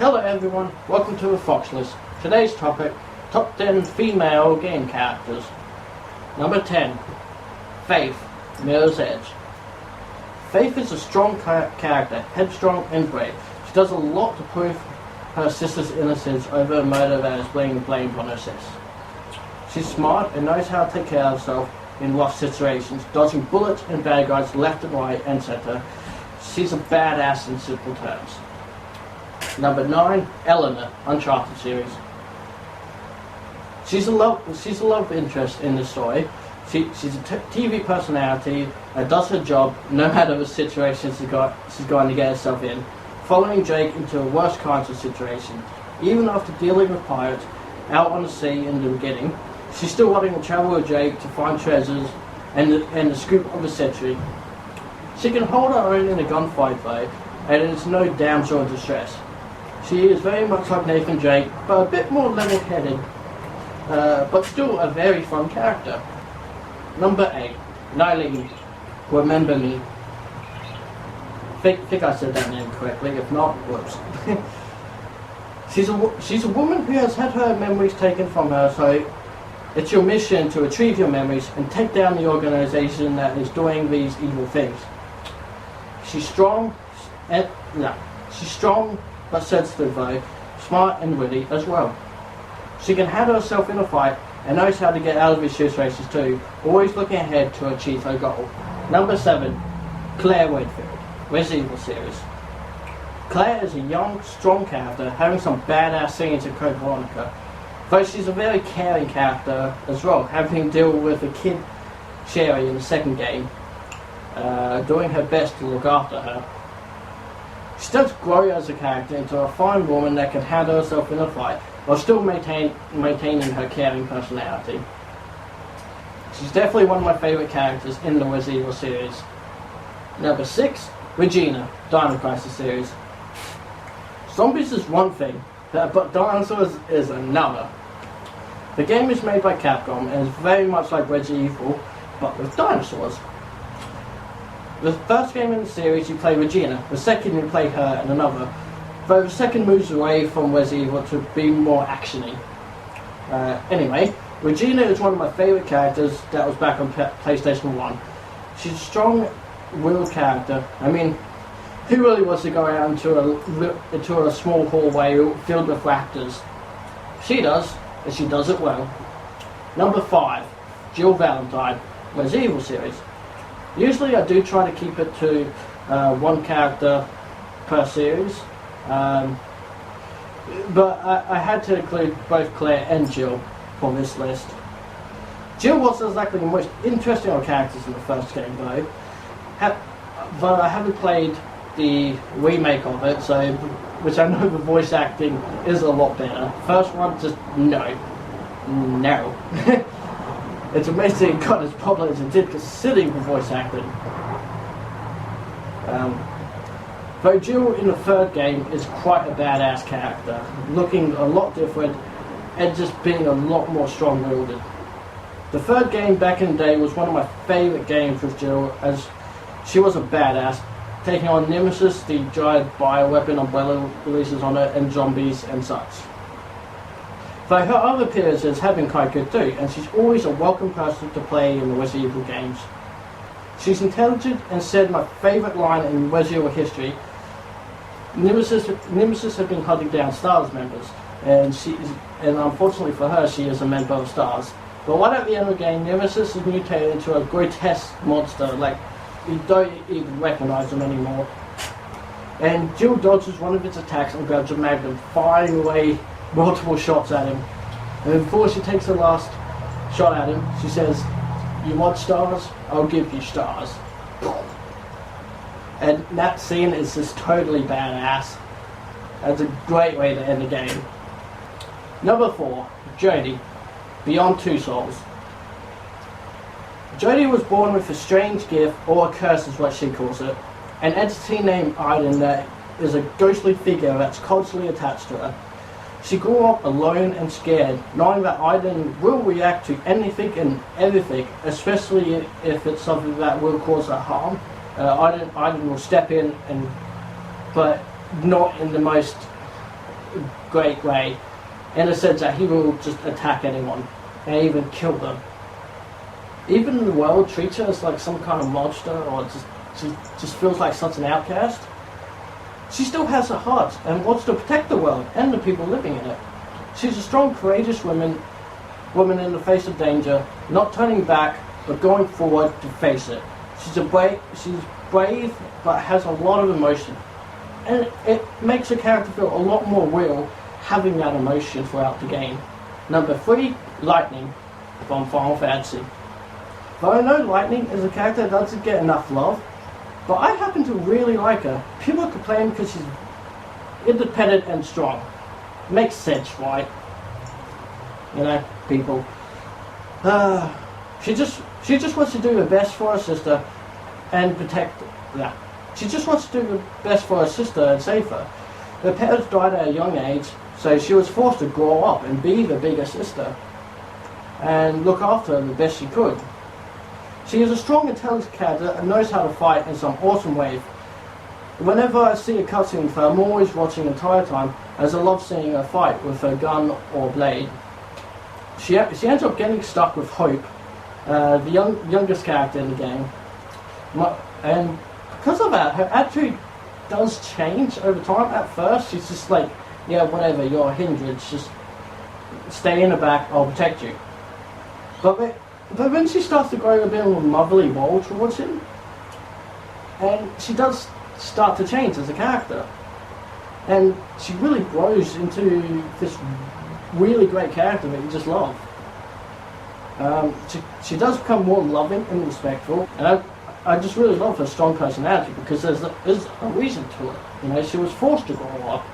Hello everyone, welcome to the Fox List. Today's topic, top 10 female game characters. Number 10, Faith, Mirror's Edge. Faith is a strong character, headstrong and brave. She does a lot to prove her sister's innocence over a murder that is being blamed on her sis. She's smart and knows how to take care of herself in rough situations, dodging bullets and bad guys left and right and center. She's a badass in simple terms. Number 9, Eleanor, Uncharted series. She's a love interest in the story. She's a TV personality that does her job no matter the situation she's going to get herself in, following Jake into the worst kinds of situations. Even after dealing with pirates out on the sea in the beginning, she's still wanting to travel with Jake to find treasures and the scoop of the century. She can hold her own in a gunfight though, and is no damsel in distress. She is very much like Nathan Drake, but a bit more level-headed, but still a very fun character. Number 8, Nylene, Remember Me. Think I said that name correctly, if not, whoops. She's a woman who has had her memories taken from her, so it's your mission to retrieve your memories and take down the organization that is doing these evil things. She's strong but sensitive though, smart and witty as well. She can handle herself in a fight and knows how to get out of these situations too, always looking ahead to achieve her goal. Number 7, Claire Wakefield, Resident Evil series. Claire is a young, strong character, having some badass singing to Code Veronica, though she's a very caring character as well, having to deal with a kid, Sherry, in the second game, doing her best to look after her. She does grow as a character into a fine woman that can handle herself in a fight, while still maintaining her caring personality. She's definitely one of my favourite characters in the Resident Evil series. Number 6, Regina, Dino Crisis series. Zombies is one thing, but dinosaurs is another. The game is made by Capcom and is very much like Resident Evil, but with dinosaurs. The first game in the series you play Regina, the second you play her and another, though the second moves away from Resident Evil to be more actiony. Anyway, Regina is one of my favourite characters that was back on PlayStation 1. She's a strong-willed character. I mean, who really wants to go out into a small hallway filled with raptors? She does, and she does it well. Number 5, Jill Valentine, Resident Evil series. Usually I do try to keep it to one character per series, but I had to include both Claire and Jill for this list. Jill wasn't exactly the most interesting of characters in the first game though, but I haven't played the remake of it, so which I know the voice acting is a lot better. First one, just no. It's amazing it got as popular as it did considering the voice acting. Though Jill in the third game is quite a badass character, looking a lot different and just being a lot more strong-willed. The third game back in the day was one of my favourite games with Jill, as she was a badass, taking on Nemesis, the giant bioweapon umbrella releases on her, and zombies and such. Though her other appearances have been quite good too, and she's always a welcome person to play in the Resident Evil games. She's intelligent and said my favourite line in Resident Evil history, Nemesis has been hunting down STARS members, and unfortunately for her, she is a member of STARS. But right at the end of the game, Nemesis is mutated into a grotesque monster, like you don't even recognise him anymore. And Jill dodges one of its attacks and grabs a magnum, firing away multiple shots at him. And before she takes the last shot at him, she says, "You want stars? I'll give you stars." And that scene is just totally badass. That's a great way to end the game. Number 4, Jodie, Beyond Two Souls. Jodie was born with a strange gift, or a curse is what she calls it, an entity named Aiden that is a ghostly figure that's constantly attached to her. She grew up alone and scared, knowing that Aiden will react to anything and everything, especially if it's something that will cause her harm. Aiden will step in, but not in the most great way, in the sense that he will just attack anyone and even kill them. Even the world treats her as like some kind of monster, or just feels like such an outcast. She still has a heart and wants to protect the world and the people living in it. She's a strong, courageous woman in the face of danger, not turning back, but going forward to face it. She's brave, but has a lot of emotion. And it makes her character feel a lot more real, having that emotion throughout the game. Number 3, Lightning, from Final Fantasy. Though I know Lightning is a character that doesn't get enough love, but I happen to really like her. People complain because she's independent and strong. Makes sense, right? You know, people. She just wants to do her best for her sister and protect that. She just wants to do the best for her sister and save her. Her parents died at a young age, so she was forced to grow up and be the bigger sister and look after her the best she could. She is a strong, intelligent character and knows how to fight in some awesome ways. Whenever I see a cutscene with her, I'm always watching the entire time, as I love seeing her fight with her gun or blade. She ends up getting stuck with Hope, the youngest character in the game. And because of that, her attitude does change over time. At first, she's just like, yeah, whatever, you're a hindrance, just stay in the back, I'll protect you. But when she starts to grow a bit of a motherly role towards him, and she does start to change as a character, and she really grows into this really great character that you just love. She does become more loving and respectful, and I just really love her strong personality, because there's a reason to it. You know, she was forced to grow up.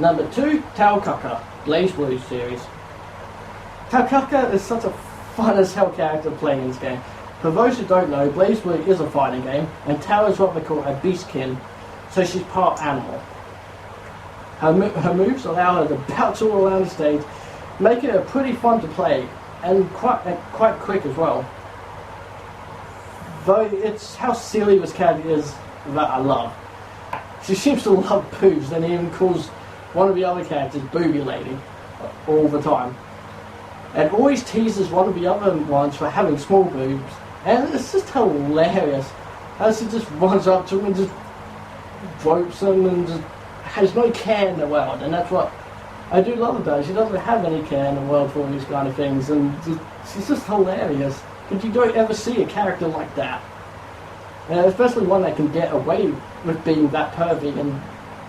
Number 2, Taokaka, BlazBlue series. Taokaka is such a fun as hell character playing in this game. For those who don't know, BlazBlue is a fighting game, and Tao is what they call a beastkin, so she's part animal. Her moves allow her to bounce all around the stage, making her pretty fun to play, and quite quick as well. Though it's how silly this character is that I love. She seems to love boobs, and even calls one of the other characters Booby Lady all the time. And always teases one of the other ones for having small boobs. And it's just hilarious how she just runs up to him and just gropes him and just has no care in the world. And that's what I do love about her. She doesn't have any care in the world for all these kind of things. And she's just hilarious. But you don't ever see a character like that. Especially one that can get away with being that pervy. And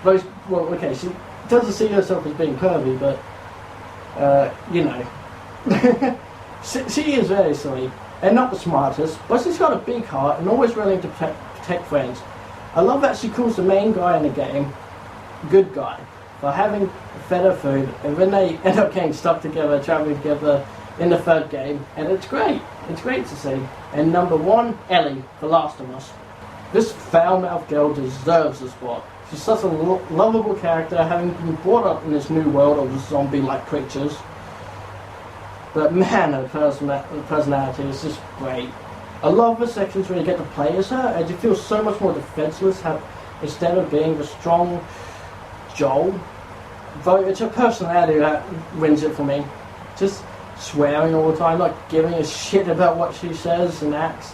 those, well, okay, she doesn't see herself as being pervy, but, you know. She is very silly and not the smartest, but she's got a big heart and always willing to protect friends. I love that she calls the main guy in the game good guy for having fed her food, and when they end up getting stuck together, traveling together in the third game, and it's great to see. And number 1, Ellie, The Last of Us. This foul-mouthed girl deserves a spot. She's such a lovable character, having been brought up in this new world of zombie-like creatures. But man, her personality is just great. I love the sections where you get to play as her, and you feel so much more defenseless instead of being the strong Joel. Though it's her personality that wins it for me. Just swearing all the time, not giving a shit about what she says and acts.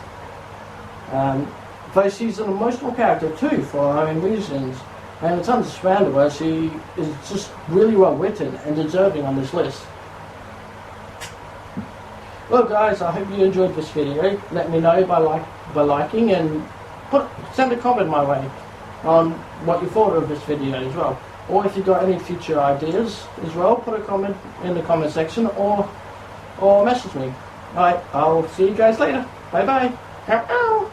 Though she's an emotional character too, for her own reasons. And it's understandable, she is just really well written and deserving on this list. Well guys, I hope you enjoyed this video. Let me know by liking, and send a comment my way on what you thought of this video as well. Or if you've got any future ideas as well, put a comment in the comment section, or message me. Alright, I'll see you guys later. Bye bye. Ow, ow.